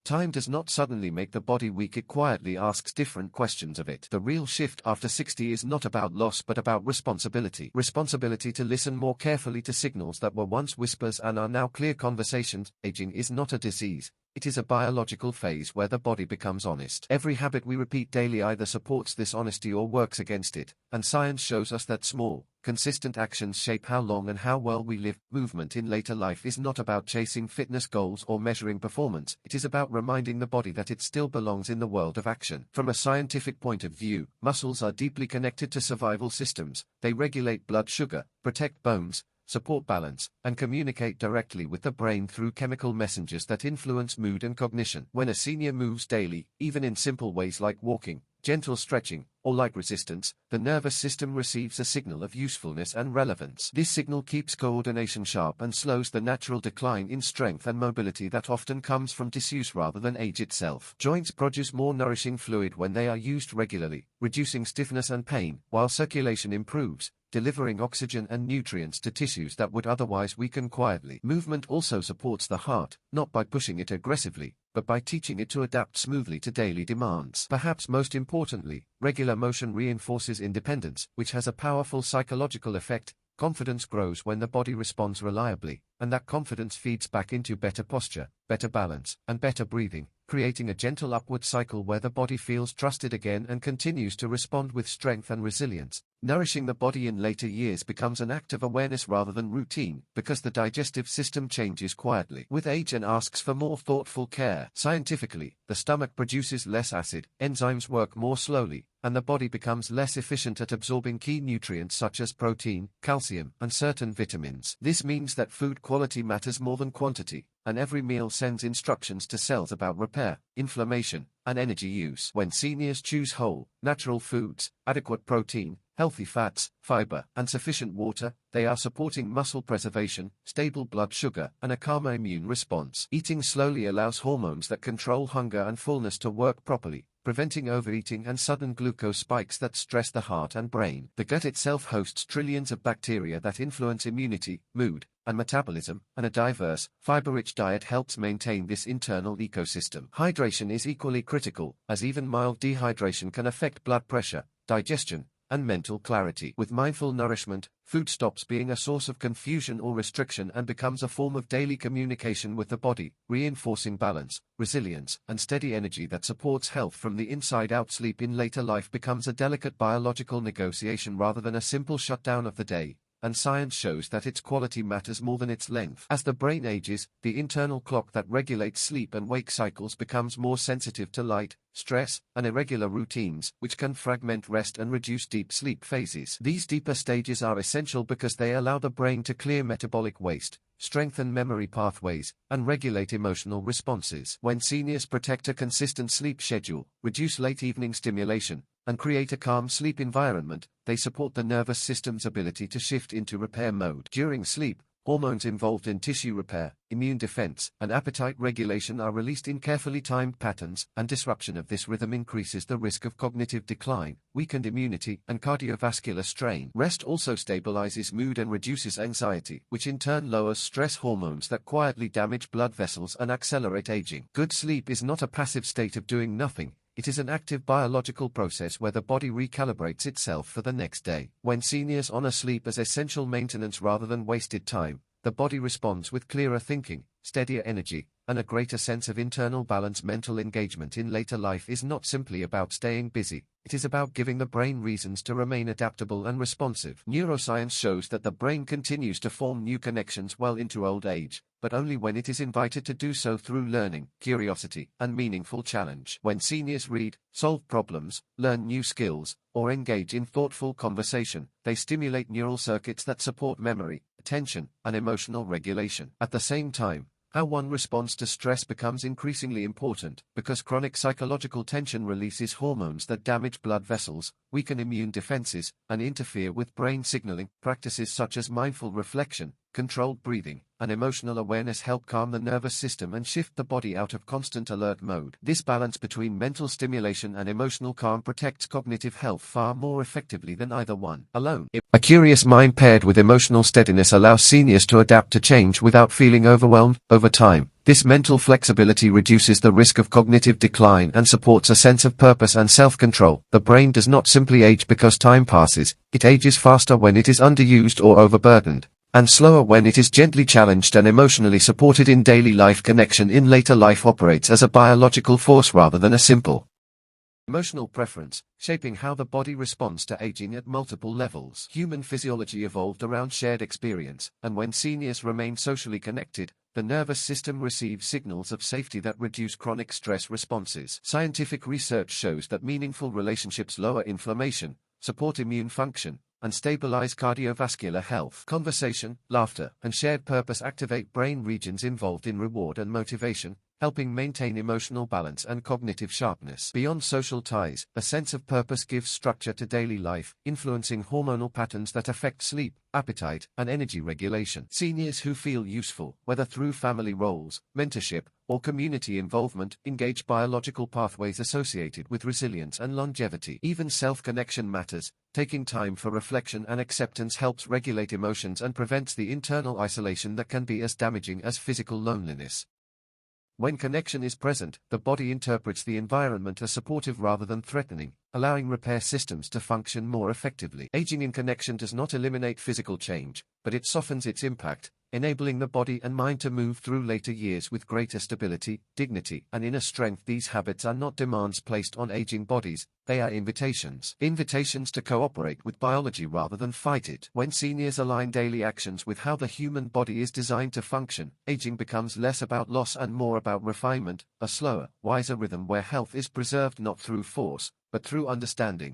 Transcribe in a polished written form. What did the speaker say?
Time does not suddenly make the body weak, it quietly asks different questions of it. The real shift after 60 is not about loss but about responsibility. Responsibility to listen more carefully to signals that were once whispers and are now clear conversations. Aging is not a disease. It is a biological phase where the body becomes honest. Every habit we repeat daily either supports this honesty or works against it, and science shows us that small, consistent actions shape how long and how well we live. Movement in later life is not about chasing fitness goals or measuring performance. It is about reminding the body that it still belongs in the world of action. From a scientific point of view, muscles are deeply connected to survival systems. They regulate blood sugar, protect bones, support balance, and communicate directly with the brain through chemical messengers that influence mood and cognition. When a senior moves daily, even in simple ways like walking, gentle stretching, or light resistance, the nervous system receives a signal of usefulness and relevance. This signal keeps coordination sharp and slows the natural decline in strength and mobility that often comes from disuse rather than age itself. Joints produce more nourishing fluid when they are used regularly, reducing stiffness and pain, while circulation improves, delivering oxygen and nutrients to tissues that would otherwise weaken quietly. Movement also supports the heart, not by pushing it aggressively, but by teaching it to adapt smoothly to daily demands. Perhaps most importantly, regular motion reinforces independence, which has a powerful psychological effect. Confidence grows when the body responds reliably, and that confidence feeds back into better posture, better balance, and better breathing, creating a gentle upward cycle where the body feels trusted again and continues to respond with strength and resilience. Nourishing the body in later years becomes an act of awareness rather than routine, because the digestive system changes quietly with age and asks for more thoughtful care. Scientifically, the stomach produces less acid, enzymes work more slowly, and the body becomes less efficient at absorbing key nutrients such as protein, calcium, and certain vitamins. This means that food quality matters more than quantity, and every meal sends instructions to cells about repair, inflammation, and energy use. When seniors choose whole, natural foods, adequate protein, healthy fats, fiber, and sufficient water, they are supporting muscle preservation, stable blood sugar, and a calmer immune response. Eating slowly allows hormones that control hunger and fullness to work properly, preventing overeating and sudden glucose spikes that stress the heart and brain. The gut itself hosts trillions of bacteria that influence immunity, mood, and metabolism, and a diverse, fiber-rich diet helps maintain this internal ecosystem. Hydration is equally critical, as even mild dehydration can affect blood pressure, digestion, and mental clarity. With mindful nourishment, food stops being a source of confusion or restriction and becomes a form of daily communication with the body, reinforcing balance, resilience, and steady energy that supports health from the inside out. Sleep in later life becomes a delicate biological negotiation rather than a simple shutdown of the day, and science shows that its quality matters more than its length. As the brain ages, the internal clock that regulates sleep and wake cycles becomes more sensitive to light, stress, and irregular routines, which can fragment rest and reduce deep sleep phases. These deeper stages are essential because they allow the brain to clear metabolic waste, strengthen memory pathways, and regulate emotional responses. When seniors protect a consistent sleep schedule, reduce late evening stimulation, and create a calm sleep environment, they support the nervous system's ability to shift into repair mode. During sleep, hormones involved in tissue repair, immune defense, and appetite regulation are released in carefully timed patterns, and disruption of this rhythm increases the risk of cognitive decline, weakened immunity, and cardiovascular strain. Rest also stabilizes mood and reduces anxiety, which in turn lowers stress hormones that quietly damage blood vessels and accelerate aging. Good sleep is not a passive state of doing nothing. It is an active biological process where the body recalibrates itself for the next day. When seniors honor sleep as essential maintenance rather than wasted time, the body responds with clearer thinking, steadier energy, and a greater sense of internal balance. Mental engagement in later life is not simply about staying busy. It is about giving the brain reasons to remain adaptable and responsive. Neuroscience shows that the brain continues to form new connections well into old age, but only when it is invited to do so through learning, curiosity, and meaningful challenge. When seniors read, solve problems, learn new skills, or engage in thoughtful conversation, they stimulate neural circuits that support memory, attention, and emotional regulation. At the same time, how one responds to stress becomes increasingly important, because chronic psychological tension releases hormones that damage blood vessels, weaken immune defenses, and interfere with brain signaling. Practices such as mindful reflection, controlled breathing, and emotional awareness help calm the nervous system and shift the body out of constant alert mode. This balance between mental stimulation and emotional calm protects cognitive health far more effectively than either one alone. A curious mind paired with emotional steadiness allows seniors to adapt to change without feeling overwhelmed. Over time, This mental flexibility reduces the risk of cognitive decline and supports a sense of purpose and self-control. The brain does not simply age because time passes, it ages faster when it is underused or overburdened, and slower when it is gently challenged and emotionally supported in daily life. Connection in later life operates as a biological force rather than a simple emotional preference, shaping how the body responds to aging at multiple levels. Human physiology evolved around shared experience, and when seniors remain socially connected, the nervous system receives signals of safety that reduce chronic stress responses. Scientific research shows that meaningful relationships lower inflammation, support immune function, and stabilize cardiovascular health. Conversation, laughter, and shared purpose activate brain regions involved in reward and motivation, helping maintain emotional balance and cognitive sharpness. Beyond social ties, a sense of purpose gives structure to daily life, influencing hormonal patterns that affect sleep, appetite, and energy regulation. Seniors who feel useful, whether through family roles, mentorship, or community involvement, engage biological pathways associated with resilience and longevity. Even self-connection matters. Taking time for reflection and acceptance helps regulate emotions and prevents the internal isolation that can be as damaging as physical loneliness. When connection is present, the body interprets the environment as supportive rather than threatening, allowing repair systems to function more effectively. Aging in connection does not eliminate physical change, but it softens its impact, enabling the body and mind to move through later years with greater stability, dignity, and inner strength. These habits are not demands placed on aging bodies, they are invitations. Invitations to cooperate with biology rather than fight it. When seniors align daily actions with how the human body is designed to function, aging becomes less about loss and more about refinement, a slower, wiser rhythm where health is preserved not through force, but through understanding.